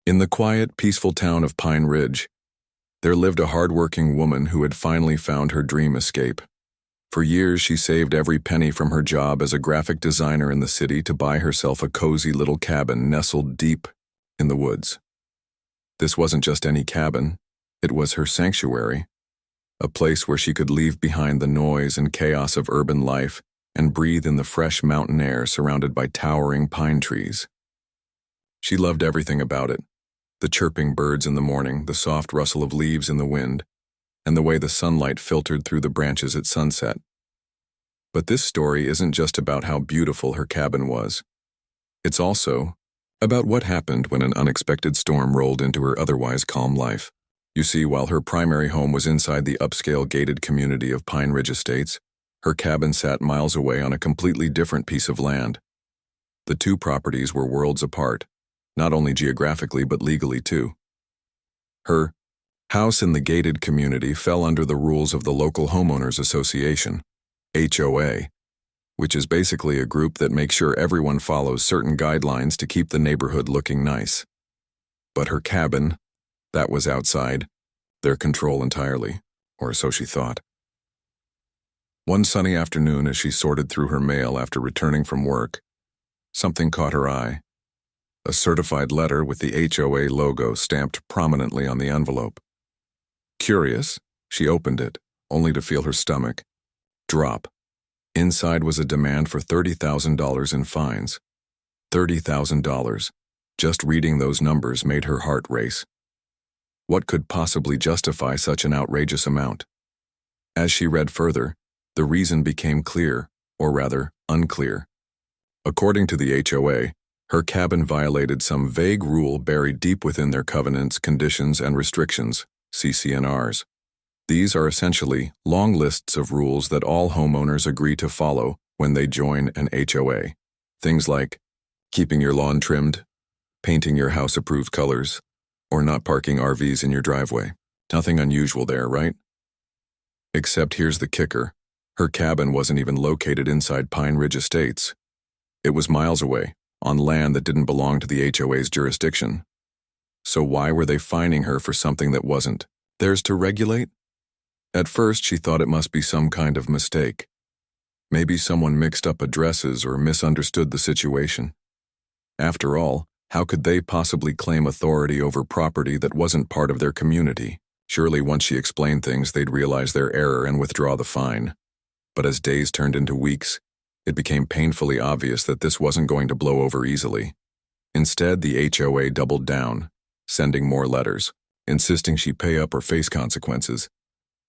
In the quiet, peaceful town of Pine Ridge, there lived a hard-working woman who had finally found her dream escape. For years, she saved every penny from her job as a graphic designer in the city to buy herself a cozy little cabin nestled deep in the woods. This wasn't just any cabin, it was her sanctuary, a place where she could leave behind the noise and chaos of urban life and breathe in the fresh mountain air surrounded by towering pine trees. She loved everything about it: the chirping birds in the morning, the soft rustle of leaves in the wind, and the way the sunlight filtered through the branches at sunset. But this story isn't just about how beautiful her cabin was. It's also about what happened when an unexpected storm rolled into her otherwise calm life. You see, while her primary home was inside the upscale gated community of Pine Ridge Estates, her cabin sat miles away on a completely different piece of land. The two properties were worlds apart, not only geographically but legally too. Her house in the gated community fell under the rules of the local homeowners association, HOA, which is basically a group that makes sure everyone follows certain guidelines to keep the neighborhood looking nice. But her cabin, that was outside their control entirely, or so she thought. One sunny afternoon, as she sorted through her mail after returning from work, something caught her eye. A certified letter with the HOA logo stamped prominently on the envelope. Curious, she opened it, only to feel her stomach drop. Inside was a demand for $30,000 in fines. $30,000. Just reading those numbers made her heart race. What could possibly justify such an outrageous amount? As she read further, the reason became clear, or rather, unclear. According to the HOA, her cabin violated some vague rule buried deep within their covenants, conditions, and restrictions, CC&Rs. These are essentially long lists of rules that all homeowners agree to follow when they join an HOA. Things like keeping your lawn trimmed, painting your house approved colors, or not parking RVs in your driveway. Nothing unusual there, right? Except here's the kicker. Her cabin wasn't even located inside Pine Ridge Estates. It was miles away, on land that didn't belong to the HOA's jurisdiction. So why were they fining her for something that wasn't theirs to regulate? At first, she thought it must be some kind of mistake. Maybe someone mixed up addresses or misunderstood the situation. After all, how could they possibly claim authority over property that wasn't part of their community? Surely once she explained things, they'd realize their error and withdraw the fine. But as days turned into weeks, it became painfully obvious that this wasn't going to blow over easily. Instead, the HOA doubled down, sending more letters, insisting she pay up or face consequences.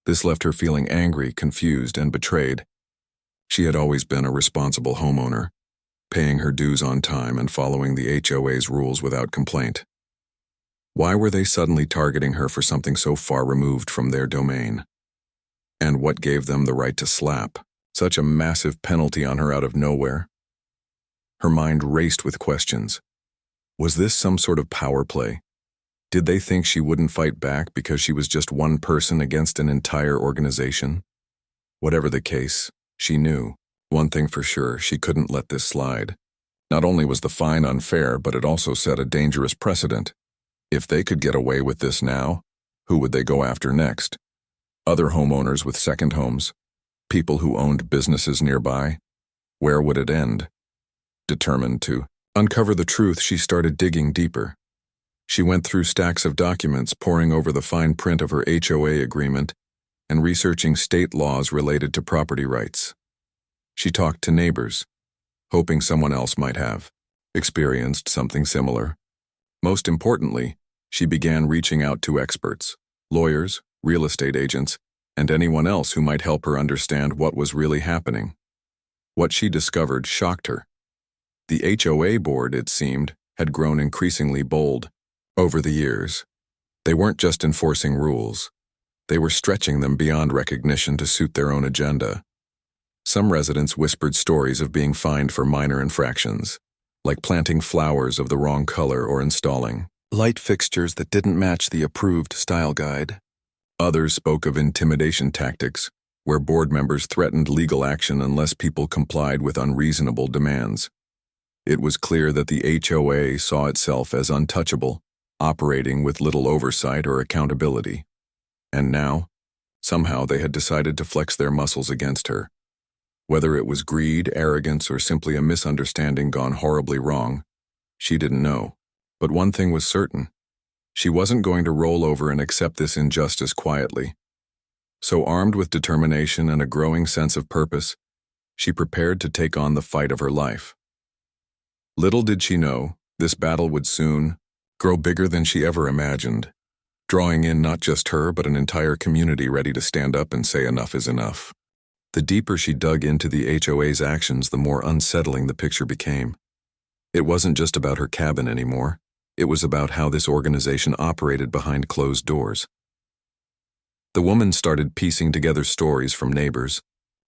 This left her feeling angry, confused, and betrayed. She had always been a responsible homeowner, paying her dues on time and following the HOA's rules without complaint. Why were they suddenly targeting her for something so far removed from their domain? And what gave them the right to slap such a massive penalty on her out of nowhere? Her mind raced with questions. Was this some sort of power play? Did they think she wouldn't fight back because she was just one person against an entire organization? Whatever the case, she knew. One thing for sure, she couldn't let this slide. Not only was the fine unfair, but it also set a dangerous precedent. If they could get away with this now, who would they go after next? Other homeowners with second homes? People who owned businesses nearby? Where would it end? Determined to uncover the truth, she started digging deeper. She went through stacks of documents, poring over the fine print of her HOA agreement and researching state laws related to property rights. She talked to neighbors, hoping someone else might have experienced something similar. Most importantly, she began reaching out to experts, lawyers, real estate agents, and anyone else who might help her understand what was really happening. What she discovered shocked her. The HOA board, it seemed, had grown increasingly bold. Over the years, they weren't just enforcing rules. They were stretching them beyond recognition to suit their own agenda. Some residents whispered stories of being fined for minor infractions, like planting flowers of the wrong color or installing light fixtures that didn't match the approved style guide. Others spoke of intimidation tactics, where board members threatened legal action unless people complied with unreasonable demands. It was clear that the HOA saw itself as untouchable, operating with little oversight or accountability. And now, somehow they had decided to flex their muscles against her. Whether it was greed, arrogance, or simply a misunderstanding gone horribly wrong, she didn't know. But one thing was certain. She wasn't going to roll over and accept this injustice quietly. So armed with determination and a growing sense of purpose, she prepared to take on the fight of her life. Little did she know, this battle would soon grow bigger than she ever imagined, drawing in not just her but an entire community ready to stand up and say enough is enough. The deeper she dug into the HOA's actions, the more unsettling the picture became. It wasn't just about her cabin anymore. It was about how this organization operated behind closed doors. The woman started piecing together stories from neighbors,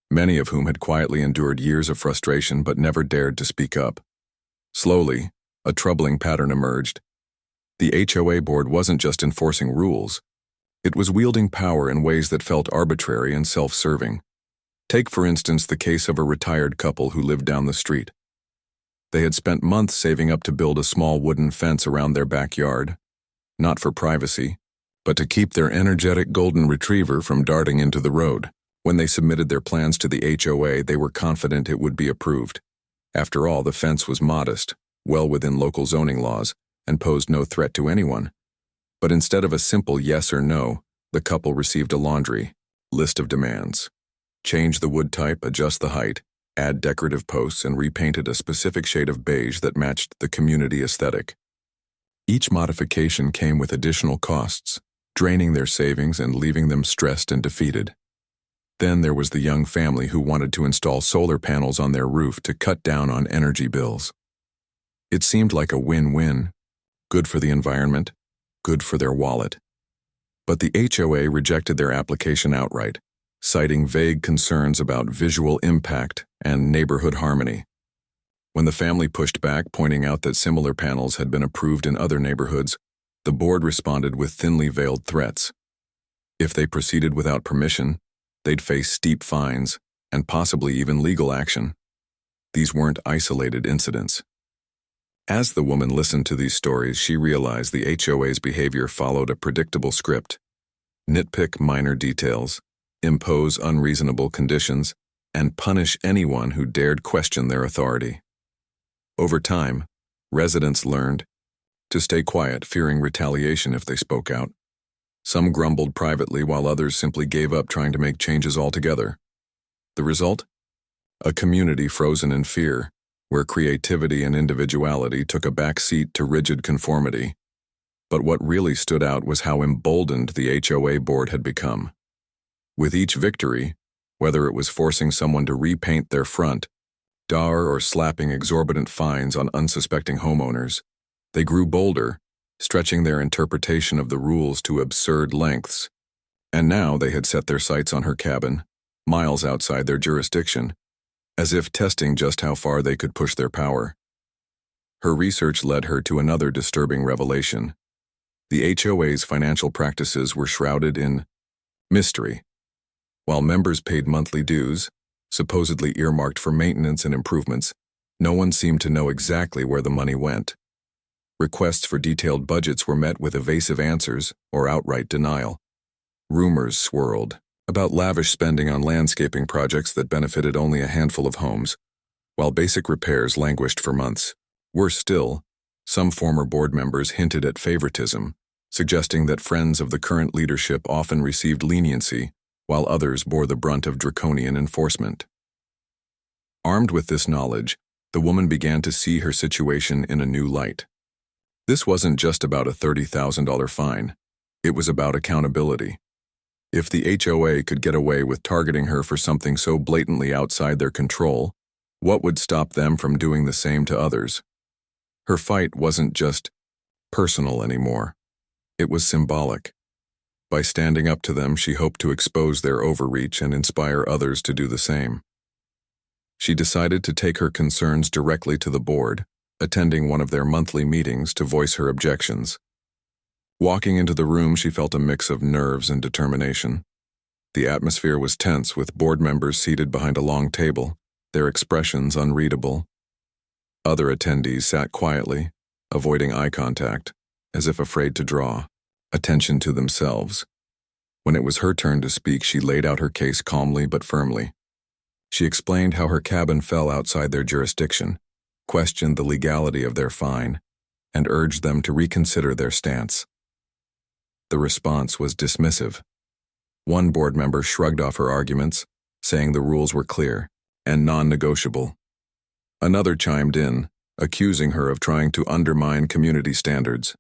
many of whom had quietly endured years of frustration but never dared to speak up. Slowly, a troubling pattern emerged. The HOA board wasn't just enforcing rules. It was wielding power in ways that felt arbitrary and self-serving. Take, for instance, the case of a retired couple who lived down the street. They had spent months saving up to build a small wooden fence around their backyard, not for privacy, but to keep their energetic golden retriever from darting into the road. When they submitted their plans to the HOA, they were confident it would be approved. After all, the fence was modest, well within local zoning laws, and posed no threat to anyone. But instead of a simple yes or no, the couple received a laundry list of demands. Change the wood type, adjust the height, add decorative posts, and repainted a specific shade of beige that matched the community aesthetic. Each modification came with additional costs, draining their savings and leaving them stressed and defeated. Then there was the young family who wanted to install solar panels on their roof to cut down on energy bills. It seemed like a win-win, good for the environment, good for their wallet. But the HOA rejected their application outright, citing vague concerns about visual impact and neighborhood harmony. When the family pushed back, pointing out that similar panels had been approved in other neighborhoods, the board responded with thinly veiled threats. If they proceeded without permission, they'd face steep fines and possibly even legal action. These weren't isolated incidents. As the woman listened to these stories, she realized the HOA's behavior followed a predictable script: nitpick minor details, impose unreasonable conditions, and punish anyone who dared question their authority. Over time, residents learned to stay quiet, fearing retaliation if they spoke out. Some grumbled privately while others simply gave up trying to make changes altogether. The result? A community frozen in fear, where creativity and individuality took a back seat to rigid conformity. But what really stood out was how emboldened the HOA board had become. With each victory, whether it was forcing someone to repaint their front, or slapping exorbitant fines on unsuspecting homeowners, they grew bolder, stretching their interpretation of the rules to absurd lengths. And now they had set their sights on her cabin, miles outside their jurisdiction, as if testing just how far they could push their power. Her research led her to another disturbing revelation. The HOA's financial practices were shrouded in mystery. While members paid monthly dues, supposedly earmarked for maintenance and improvements, no one seemed to know exactly where the money went. Requests for detailed budgets were met with evasive answers or outright denial. Rumors swirled about lavish spending on landscaping projects that benefited only a handful of homes, while basic repairs languished for months. Worse still, some former board members hinted at favoritism, suggesting that friends of the current leadership often received leniency, while others bore the brunt of draconian enforcement. Armed with this knowledge, the woman began to see her situation in a new light. This wasn't just about a $30,000 fine. It was about accountability. If the HOA could get away with targeting her for something so blatantly outside their control, what would stop them from doing the same to others? Her fight wasn't just personal anymore. It was symbolic. By standing up to them, she hoped to expose their overreach and inspire others to do the same. She decided to take her concerns directly to the board, attending one of their monthly meetings to voice her objections. Walking into the room, she felt a mix of nerves and determination. The atmosphere was tense, with board members seated behind a long table, their expressions unreadable. Other attendees sat quietly, avoiding eye contact, as if afraid to draw attention to themselves. When it was her turn to speak, she laid out her case calmly but firmly. She explained how her cabin fell outside their jurisdiction, questioned the legality of their fine, and urged them to reconsider their stance. The response was dismissive. One board member shrugged off her arguments, saying the rules were clear and non-negotiable. Another chimed in, accusing her of trying to undermine community standards.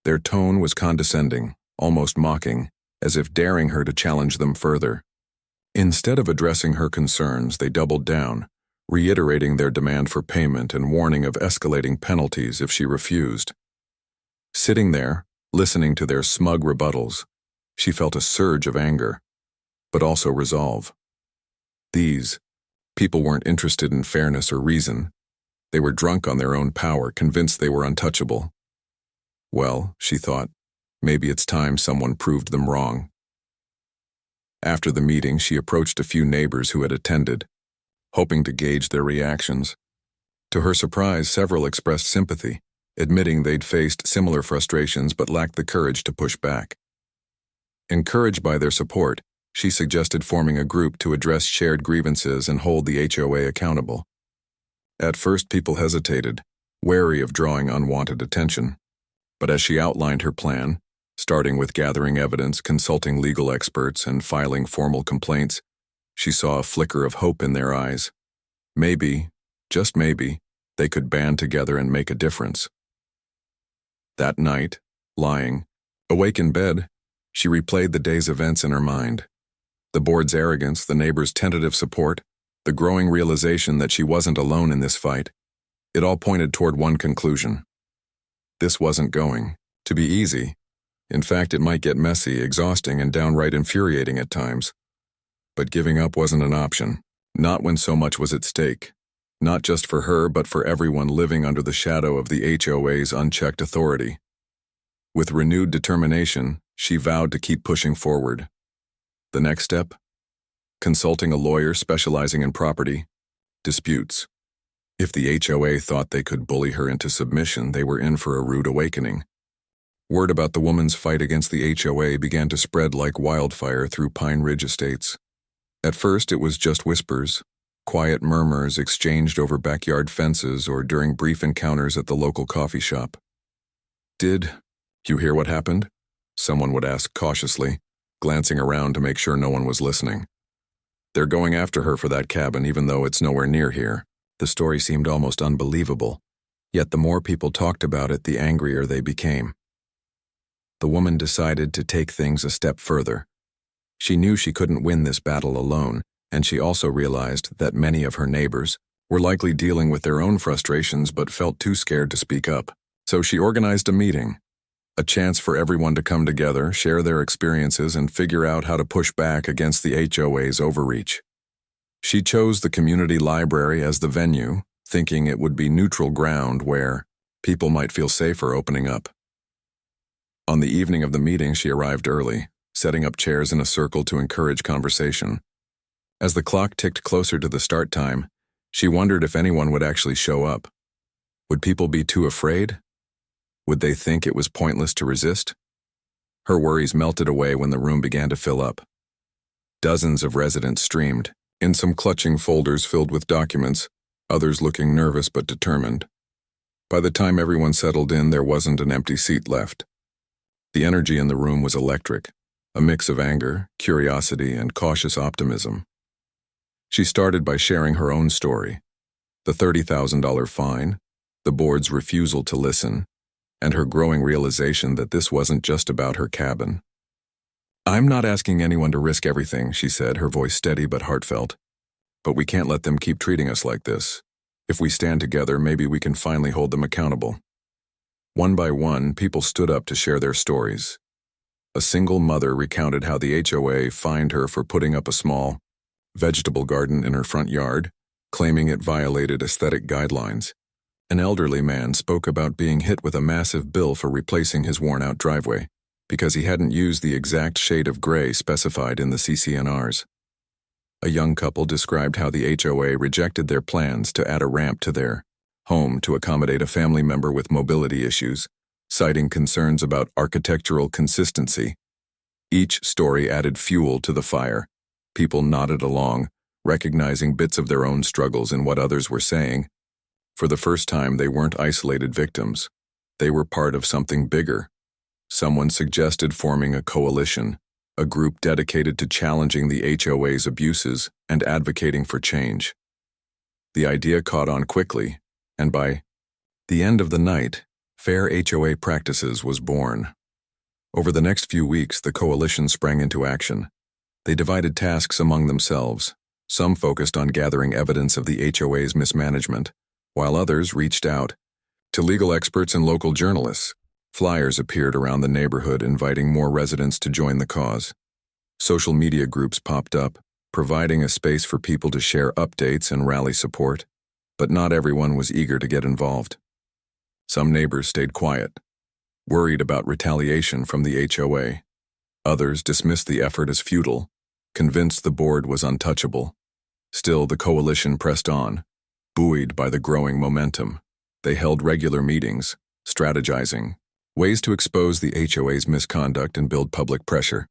Their tone was condescending, almost mocking, as if daring her to challenge them further. Instead of addressing her concerns, they doubled down, reiterating their demand for payment and warning of escalating penalties if she refused. Sitting there, listening to their smug rebuttals, she felt a surge of anger, but also resolve. These people weren't interested in fairness or reason. They were drunk on their own power, convinced they were untouchable. Well, she thought, maybe it's time someone proved them wrong. After the meeting, she approached a few neighbors who had attended, hoping to gauge their reactions. To her surprise, several expressed sympathy, admitting they'd faced similar frustrations but lacked the courage to push back. Encouraged by their support, she suggested forming a group to address shared grievances and hold the HOA accountable. At first, people hesitated, wary of drawing unwanted attention. But as she outlined her plan, starting with gathering evidence, consulting legal experts, and filing formal complaints, she saw a flicker of hope in their eyes. Maybe, just maybe, they could band together and make a difference. That night, lying, awake in bed, she replayed the day's events in her mind. The board's arrogance, the neighbors' tentative support, the growing realization that she wasn't alone in this fight. It all pointed toward one conclusion. This wasn't going to be easy. In fact, it might get messy, exhausting, and downright infuriating at times. But giving up wasn't an option, not when so much was at stake. Not just for her, but for everyone living under the shadow of the HOA's unchecked authority. With renewed determination, she vowed to keep pushing forward. The next step? Consulting a lawyer specializing in property disputes. If the HOA thought they could bully her into submission, they were in for a rude awakening. Word about the woman's fight against the HOA began to spread like wildfire through Pine Ridge estates. At first, it was just whispers, quiet murmurs exchanged over backyard fences or during brief encounters at the local coffee shop. "Did you hear what happened?" someone would ask cautiously, glancing around to make sure no one was listening. "They're going after her for that cabin, even though it's nowhere near here." The story seemed almost unbelievable, yet the more people talked about it, the angrier they became. The woman decided to take things a step further. She knew she couldn't win this battle alone, and she also realized that many of her neighbors were likely dealing with their own frustrations but felt too scared to speak up. So she organized a meeting, a chance for everyone to come together, share their experiences, and figure out how to push back against the HOA's overreach. She chose the community library as the venue, thinking it would be neutral ground where people might feel safer opening up. On the evening of the meeting, she arrived early, setting up chairs in a circle to encourage conversation. As the clock ticked closer to the start time, she wondered if anyone would actually show up. Would people be too afraid? Would they think it was pointless to resist? Her worries melted away when the room began to fill up. Dozens of residents streamed, in some clutching folders filled with documents, others looking nervous but determined. By the time everyone settled in, there wasn't an empty seat left. The energy in the room was electric, a mix of anger, curiosity, and cautious optimism. She started by sharing her own story, the $30,000 fine, the board's refusal to listen, and her growing realization that this wasn't just about her cabin. "I'm not asking anyone to risk everything," she said, her voice steady but heartfelt. "But we can't let them keep treating us like this. If we stand together, maybe we can finally hold them accountable." One by one, people stood up to share their stories. A single mother recounted how the HOA fined her for putting up a small vegetable garden in her front yard, claiming it violated aesthetic guidelines. An elderly man spoke about being hit with a massive bill for replacing his worn-out driveway because he hadn't used the exact shade of gray specified in the CCNRs. A young couple described how the HOA rejected their plans to add a ramp to their home to accommodate a family member with mobility issues, citing concerns about architectural consistency. Each story added fuel to the fire. People nodded along, recognizing bits of their own struggles in what others were saying. For the first time, they weren't isolated victims. They were part of something bigger. Someone suggested forming a coalition, a group dedicated to challenging the HOA's abuses and advocating for change. The idea caught on quickly, and by the end of the night, Fair HOA Practices was born. Over the next few weeks, the coalition sprang into action. They divided tasks among themselves. Some focused on gathering evidence of the HOA's mismanagement, while others reached out to legal experts and local journalists. Flyers appeared around the neighborhood inviting more residents to join the cause. Social media groups popped up, providing a space for people to share updates and rally support, but not everyone was eager to get involved. Some neighbors stayed quiet, worried about retaliation from the HOA. Others dismissed the effort as futile, convinced the board was untouchable. Still, the coalition pressed on, buoyed by the growing momentum. They held regular meetings, strategizing ways to expose the HOA's misconduct and build public pressure.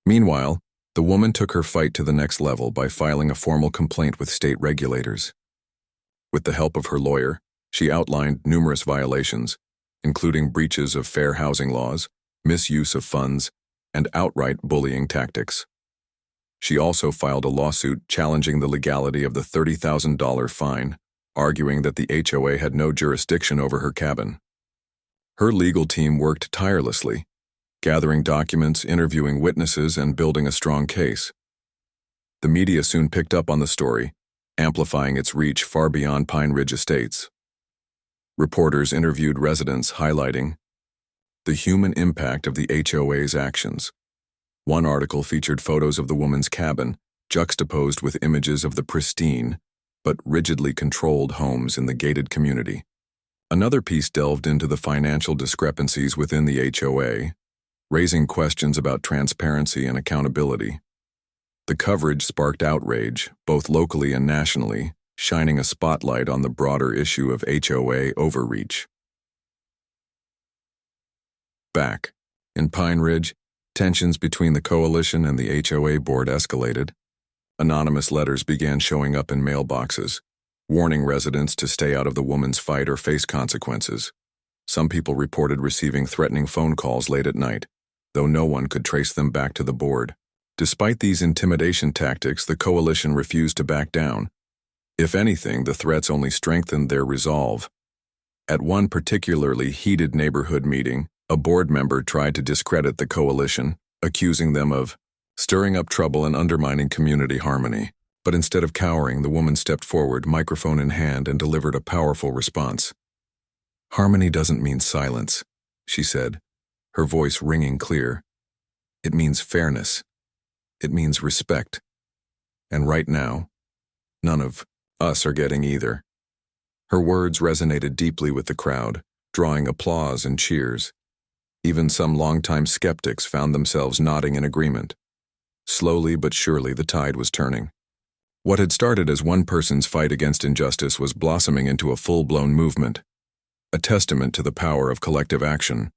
Meanwhile, the woman took her fight to the next level by filing a formal complaint with state regulators. With the help of her lawyer, she outlined numerous violations, including breaches of fair housing laws, misuse of funds, and outright bullying tactics. She also filed a lawsuit challenging the legality of the $30,000 fine, arguing that the HOA had no jurisdiction over her cabin. Her legal team worked tirelessly, gathering documents, interviewing witnesses, and building a strong case. The media soon picked up on the story, amplifying its reach far beyond Pine Ridge Estates. Reporters interviewed residents, highlighting the human impact of the HOA's actions. One article featured photos of the woman's cabin, juxtaposed with images of the pristine, but rigidly controlled homes in the gated community. Another piece delved into the financial discrepancies within the HOA, raising questions about transparency and accountability. The coverage sparked outrage, both locally and nationally, shining a spotlight on the broader issue of HOA overreach. Back in Pine Ridge, tensions between the coalition and the HOA board escalated. Anonymous letters began showing up in mailboxes, warning residents to stay out of the woman's fight or face consequences. Some people reported receiving threatening phone calls late at night, though no one could trace them back to the board. Despite these intimidation tactics, the coalition refused to back down. If anything, the threats only strengthened their resolve. At one particularly heated neighborhood meeting, a board member tried to discredit the coalition, accusing them of stirring up trouble and undermining community harmony. But instead of cowering, the woman stepped forward, microphone in hand, and delivered a powerful response. "Harmony doesn't mean silence," she said, her voice ringing clear. "It means fairness. It means respect. And right now, none of us are getting either." Her words resonated deeply with the crowd, drawing applause and cheers. Even some longtime skeptics found themselves nodding in agreement. Slowly but surely, the tide was turning. What had started as one person's fight against injustice was blossoming into a full-blown movement, a testament to the power of collective action.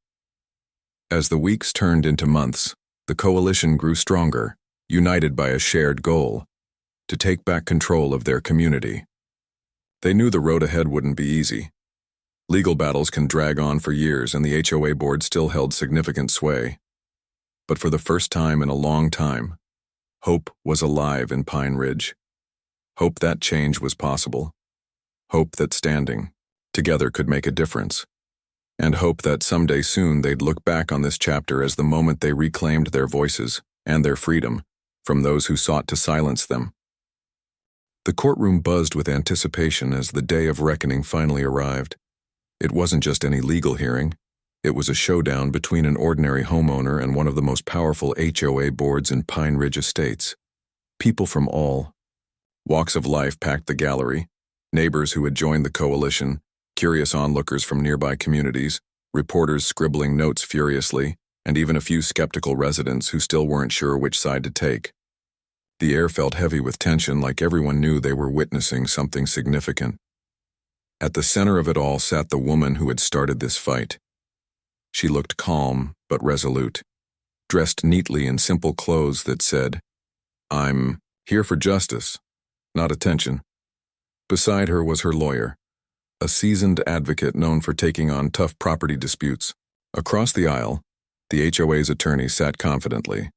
As the weeks turned into months, the coalition grew stronger, united by a shared goal: to take back control of their community. They knew the road ahead wouldn't be easy. Legal battles can drag on for years, and the HOA board still held significant sway. But for the first time in a long time, hope was alive in Pine Ridge. Hope that change was possible. Hope that standing together could make a difference. And hope that someday soon they'd look back on this chapter as the moment they reclaimed their voices and their freedom from those who sought to silence them. The courtroom buzzed with anticipation as the day of reckoning finally arrived. It wasn't just any legal hearing. It was a showdown between an ordinary homeowner and one of the most powerful HOA boards in Pine Ridge Estates. People from all walks of life packed the gallery: neighbors who had joined the coalition, curious onlookers from nearby communities, reporters scribbling notes furiously, and even a few skeptical residents who still weren't sure which side to take. The air felt heavy with tension, like everyone knew they were witnessing something significant. At the center of it all sat the woman who had started this fight. She looked calm but resolute, dressed neatly in simple clothes that said, "I'm here for justice, not attention." Beside her was her lawyer, a seasoned advocate known for taking on tough property disputes. Across the aisle, the HOA's attorney sat confidently,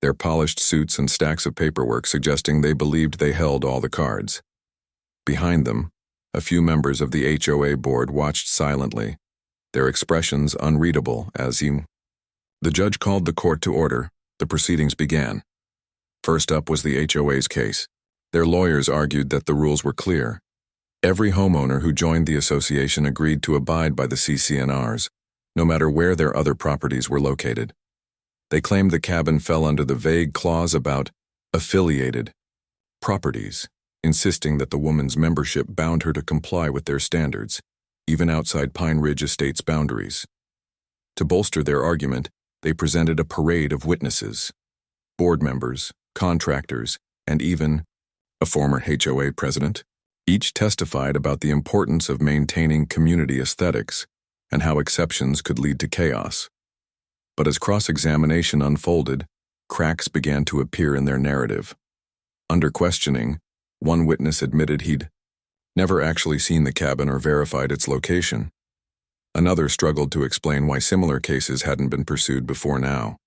their polished suits and stacks of paperwork suggesting they believed they held all the cards. Behind them, a few members of the HOA board watched silently, their expressions unreadable as the judge called the court to order. The proceedings began. First up was the HOA's case. Their lawyers argued that the rules were clear. Every homeowner who joined the association agreed to abide by the CC&Rs, no matter where their other properties were located. They claimed the cabin fell under the vague clause about affiliated properties, insisting that the woman's membership bound her to comply with their standards, even outside Pine Ridge Estate's boundaries. To bolster their argument, they presented a parade of witnesses, board members, contractors, and even a former HOA president. Each testified about the importance of maintaining community aesthetics and how exceptions could lead to chaos. But as cross-examination unfolded, cracks began to appear in their narrative. Under questioning, one witness admitted he'd never actually seen the cabin or verified its location. Another struggled to explain why similar cases hadn't been pursued before now.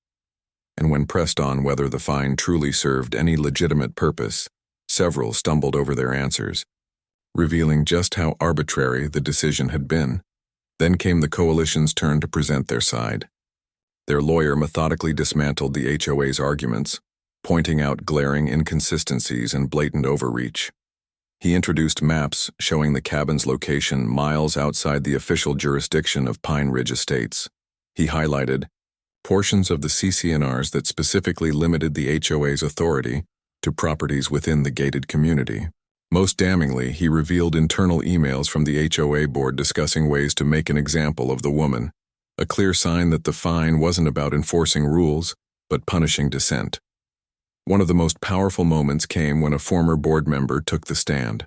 And when pressed on whether the fine truly served any legitimate purpose, several stumbled over their answers, revealing just how arbitrary the decision had been. Then came the coalition's turn to present their side. Their lawyer methodically dismantled the HOA's arguments, pointing out glaring inconsistencies and blatant overreach. He introduced maps showing the cabin's location miles outside the official jurisdiction of Pine Ridge Estates. He highlighted portions of the CC&Rs that specifically limited the HOA's authority to properties within the gated community. Most damningly, he revealed internal emails from the HOA board discussing ways to make an example of the woman, a clear sign that the fine wasn't about enforcing rules, but punishing dissent. One of the most powerful moments came when a former board member took the stand.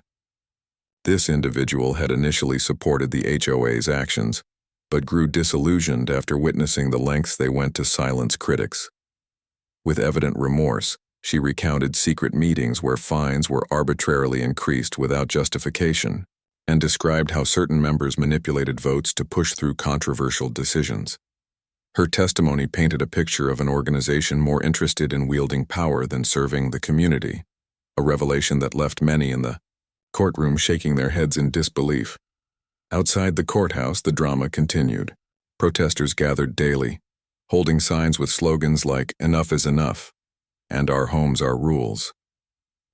This individual had initially supported the HOA's actions, but grew disillusioned after witnessing the lengths they went to silence critics. With evident remorse, she recounted secret meetings where fines were arbitrarily increased without justification, and described how certain members manipulated votes to push through controversial decisions. Her testimony painted a picture of an organization more interested in wielding power than serving the community, a revelation that left many in the courtroom shaking their heads in disbelief. Outside the courthouse, the drama continued. Protesters gathered daily, holding signs with slogans like "Enough is enough" and "Our homes, our rules."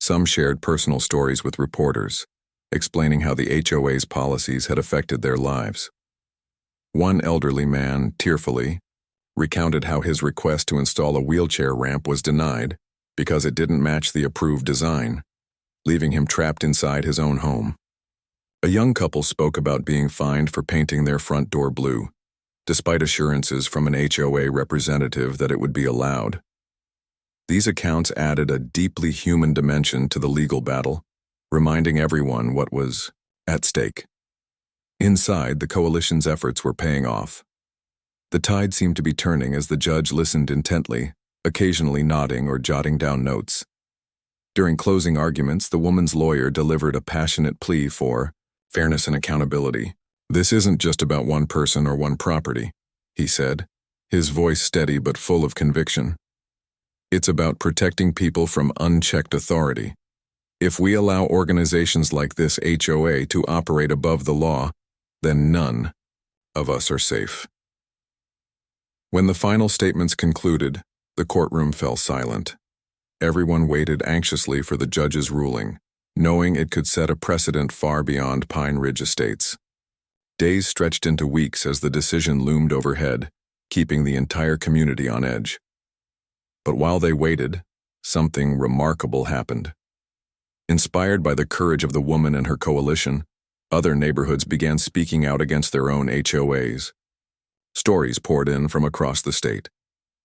Some shared personal stories with reporters, explaining how the HOA's policies had affected their lives. One elderly man, tearfully, recounted how his request to install a wheelchair ramp was denied because it didn't match the approved design, leaving him trapped inside his own home. A young couple spoke about being fined for painting their front door blue, despite assurances from an HOA representative that it would be allowed. These accounts added a deeply human dimension to the legal battle, reminding everyone what was at stake. Inside, the coalition's efforts were paying off. The tide seemed to be turning as the judge listened intently, occasionally nodding or jotting down notes. During closing arguments, the woman's lawyer delivered a passionate plea for fairness and accountability. "This isn't just about one person or one property," he said, his voice steady but full of conviction. "It's about protecting people from unchecked authority. If we allow organizations like this HOA to operate above the law, then none of us are safe." When the final statements concluded, the courtroom fell silent. Everyone waited anxiously for the judge's ruling, knowing it could set a precedent far beyond Pine Ridge Estates. Days stretched into weeks as the decision loomed overhead, keeping the entire community on edge. But while they waited, something remarkable happened. Inspired by the courage of the woman and her coalition, other neighborhoods began speaking out against their own HOAs. Stories poured in from across the state,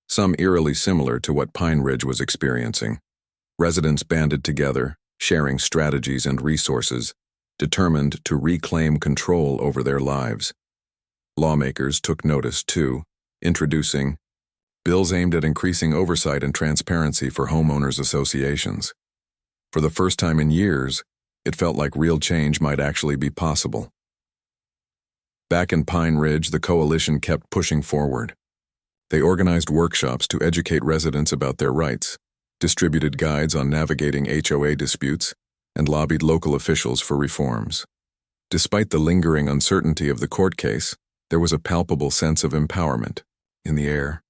some eerily similar to what Pine Ridge was experiencing. Residents banded together, sharing strategies and resources, determined to reclaim control over their lives. Lawmakers took notice, too, introducing bills aimed at increasing oversight and transparency for homeowners associations. For the first time in years, it felt like real change might actually be possible. Back in Pine Ridge, the coalition kept pushing forward. They organized workshops to educate residents about their rights, distributed guides on navigating HOA disputes, and lobbied local officials for reforms. Despite the lingering uncertainty of the court case, there was a palpable sense of empowerment in the air.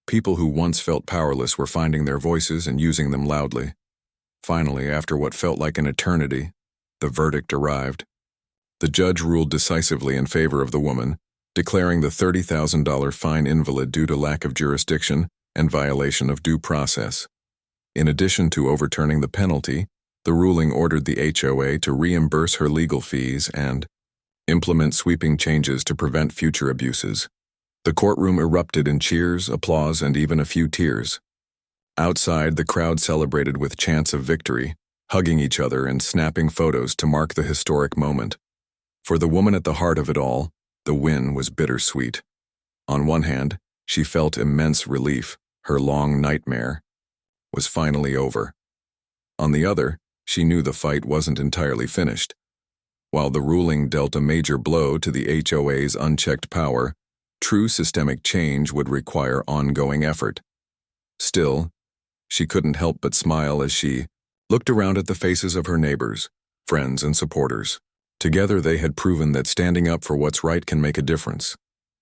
People who once felt powerless were finding their voices and using them loudly. Finally, after what felt like an eternity, the verdict arrived. The judge ruled decisively in favor of the woman, declaring the $30,000 fine invalid due to lack of jurisdiction and violation of due process. In addition to overturning the penalty, the ruling ordered the HOA to reimburse her legal fees and implement sweeping changes to prevent future abuses. The courtroom erupted in cheers, applause, and even a few tears. Outside, the crowd celebrated with chants of victory, hugging each other and snapping photos to mark the historic moment. For the woman at the heart of it all, the win was bittersweet. On one hand, she felt immense relief. Her long nightmare was finally over. On the other, she knew the fight wasn't entirely finished. While the ruling dealt a major blow to the HOA's unchecked power, true systemic change would require ongoing effort. Still, she couldn't help but smile as she looked around at the faces of her neighbors, friends, and supporters. Together they had proven that standing up for what's right can make a difference,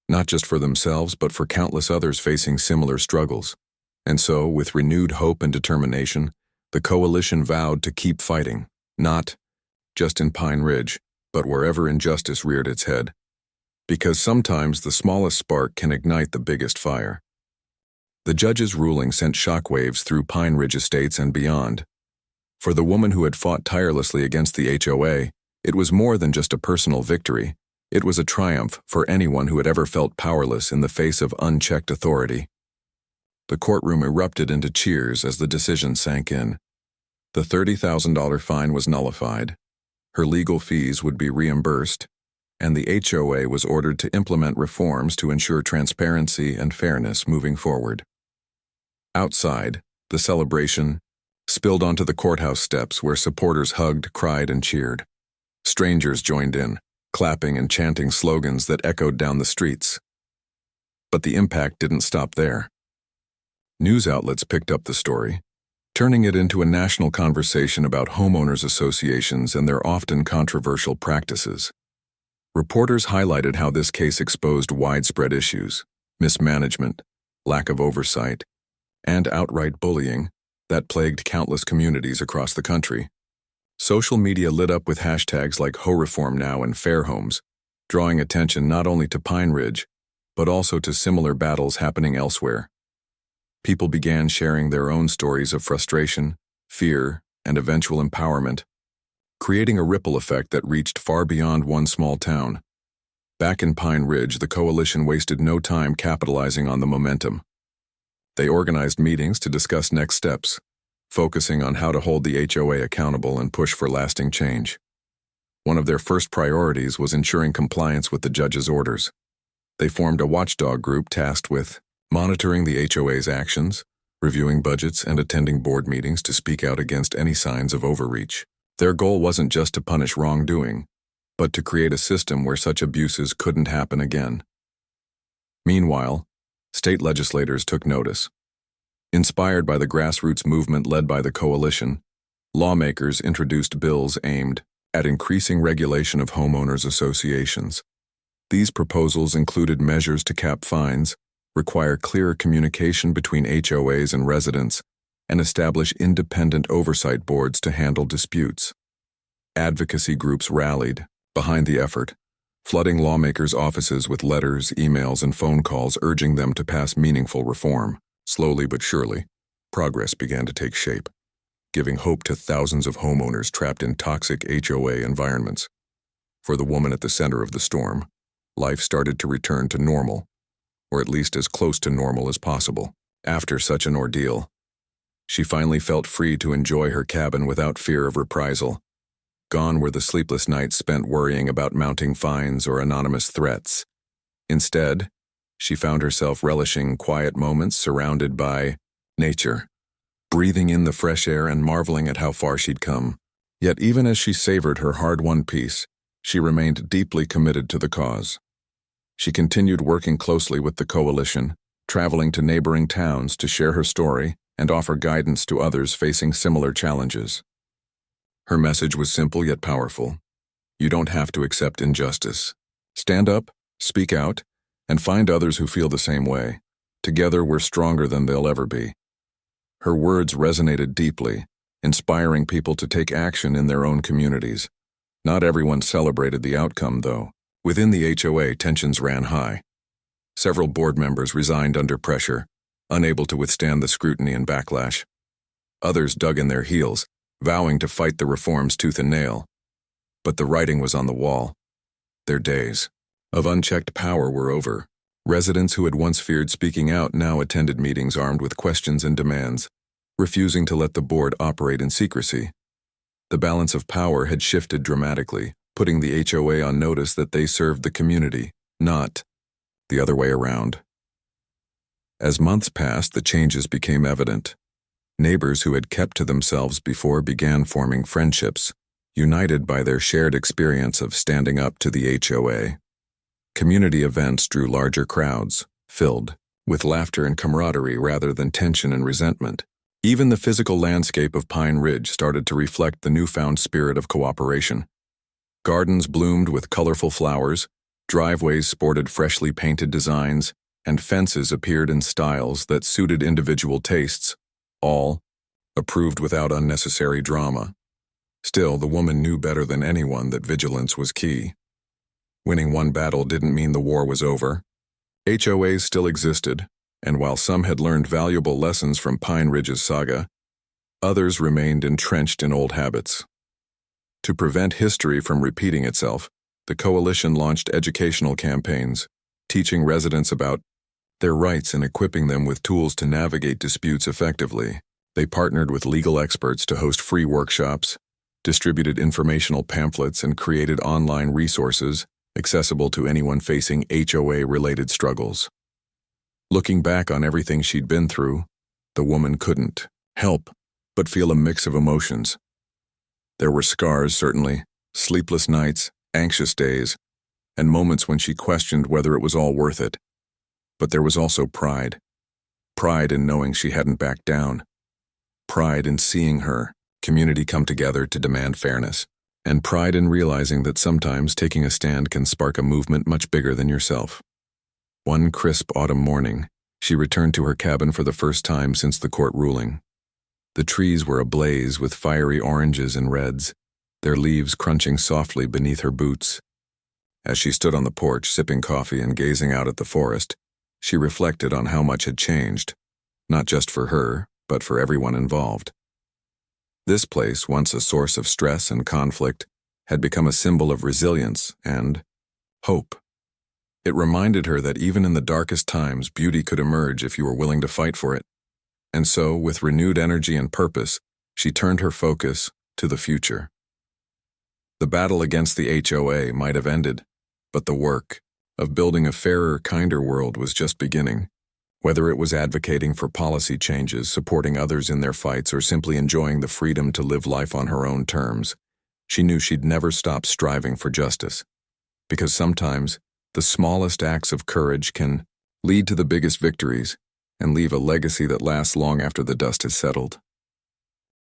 not just for themselves but for countless others facing similar struggles. And so, with renewed hope and determination, the coalition vowed to keep fighting, not just in Pine Ridge, but wherever injustice reared its head. Because sometimes the smallest spark can ignite the biggest fire. The judge's ruling sent shockwaves through Pine Ridge estates and beyond. For the woman who had fought tirelessly against the HOA, it was more than just a personal victory. It was a triumph for anyone who had ever felt powerless in the face of unchecked authority. The courtroom erupted into cheers as the decision sank in. The $30,000 fine was nullified. Her legal fees would be reimbursed, and the HOA was ordered to implement reforms to ensure transparency and fairness moving forward. Outside, the celebration spilled onto the courthouse steps where supporters hugged, cried, and cheered. Strangers joined in, clapping and chanting slogans that echoed down the streets. But the impact didn't stop there. News outlets picked up the story, turning it into a national conversation about homeowners associations and their often controversial practices. Reporters highlighted how this case exposed widespread issues, mismanagement, lack of oversight, and outright bullying that plagued countless communities across the country. Social media lit up with hashtags like HoReformNow and Fair Homes, drawing attention not only to Pine Ridge, but also to similar battles happening elsewhere. People began sharing their own stories of frustration, fear, and eventual empowerment, creating a ripple effect that reached far beyond one small town. Back in Pine Ridge, the coalition wasted no time capitalizing on the momentum. They organized meetings to discuss next steps, focusing on how to hold the HOA accountable and push for lasting change. One of their first priorities was ensuring compliance with the judge's orders. They formed a watchdog group tasked with monitoring the HOA's actions, reviewing budgets, and attending board meetings to speak out against any signs of overreach. Their goal wasn't just to punish wrongdoing, but to create a system where such abuses couldn't happen again. Meanwhile, state legislators took notice. Inspired by the grassroots movement led by the coalition, lawmakers introduced bills aimed at increasing regulation of homeowners associations. These proposals included measures to cap fines, require clearer communication between HOAs and residents, and establish independent oversight boards to handle disputes. Advocacy groups rallied behind the effort, flooding lawmakers' offices with letters, emails, and phone calls urging them to pass meaningful reform. Slowly but surely, progress began to take shape, giving hope to thousands of homeowners trapped in toxic HOA environments. For the woman at the center of the storm, life started to return to normal, or at least as close to normal as possible. After such an ordeal, she finally felt free to enjoy her cabin without fear of reprisal. Gone were the sleepless nights spent worrying about mounting fines or anonymous threats. Instead, she found herself relishing quiet moments surrounded by nature, breathing in the fresh air and marveling at how far she'd come. Yet even as she savored her hard-won peace, she remained deeply committed to the cause. She continued working closely with the coalition, traveling to neighboring towns to share her story and offer guidance to others facing similar challenges. Her message was simple yet powerful. You don't have to accept injustice. Stand up, speak out, and find others who feel the same way. Together, we're stronger than they'll ever be. Her words resonated deeply, inspiring people to take action in their own communities. Not everyone celebrated the outcome, though. Within the HOA, tensions ran high. Several board members resigned under pressure, unable to withstand the scrutiny and backlash. Others dug in their heels, vowing to fight the reforms tooth and nail. But the writing was on the wall. Their days of unchecked power were over. Residents who had once feared speaking out now attended meetings armed with questions and demands, refusing to let the board operate in secrecy. The balance of power had shifted dramatically, putting the HOA on notice that they served the community, not the other way around. As months passed, the changes became evident. Neighbors who had kept to themselves before began forming friendships, united by their shared experience of standing up to the HOA. Community events drew larger crowds, filled with laughter and camaraderie rather than tension and resentment. Even the physical landscape of Pine Ridge started to reflect the newfound spirit of cooperation. Gardens bloomed with colorful flowers, driveways sported freshly painted designs, and fences appeared in styles that suited individual tastes, all approved without unnecessary drama. Still, the woman knew better than anyone that vigilance was key. Winning one battle didn't mean the war was over. HOAs still existed, and while some had learned valuable lessons from Pine Ridge's saga, others remained entrenched in old habits. To prevent history from repeating itself, the coalition launched educational campaigns, teaching residents about their rights and equipping them with tools to navigate disputes effectively. They partnered with legal experts to host free workshops, distributed informational pamphlets, and created online resources accessible to anyone facing HOA-related struggles. Looking back on everything she'd been through, the woman couldn't help but feel a mix of emotions. There were scars, certainly, sleepless nights, anxious days, and moments when she questioned whether it was all worth it. But there was also pride. Pride in knowing she hadn't backed down. Pride in seeing her community come together to demand fairness. And pride in realizing that sometimes taking a stand can spark a movement much bigger than yourself. One crisp autumn morning, she returned to her cabin for the first time since the court ruling. The trees were ablaze with fiery oranges and reds, their leaves crunching softly beneath her boots. As she stood on the porch sipping coffee and gazing out at the forest, she reflected on how much had changed, not just for her, but for everyone involved. This place, once a source of stress and conflict, had become a symbol of resilience and hope. It reminded her that even in the darkest times, beauty could emerge if you were willing to fight for it. And so, with renewed energy and purpose, she turned her focus to the future. The battle against the HOA might have ended, but the work of building a fairer, kinder world was just beginning. Whether it was advocating for policy changes, supporting others in their fights, or simply enjoying the freedom to live life on her own terms, she knew she'd never stop striving for justice. Because sometimes, the smallest acts of courage can lead to the biggest victories and leave a legacy that lasts long after the dust has settled.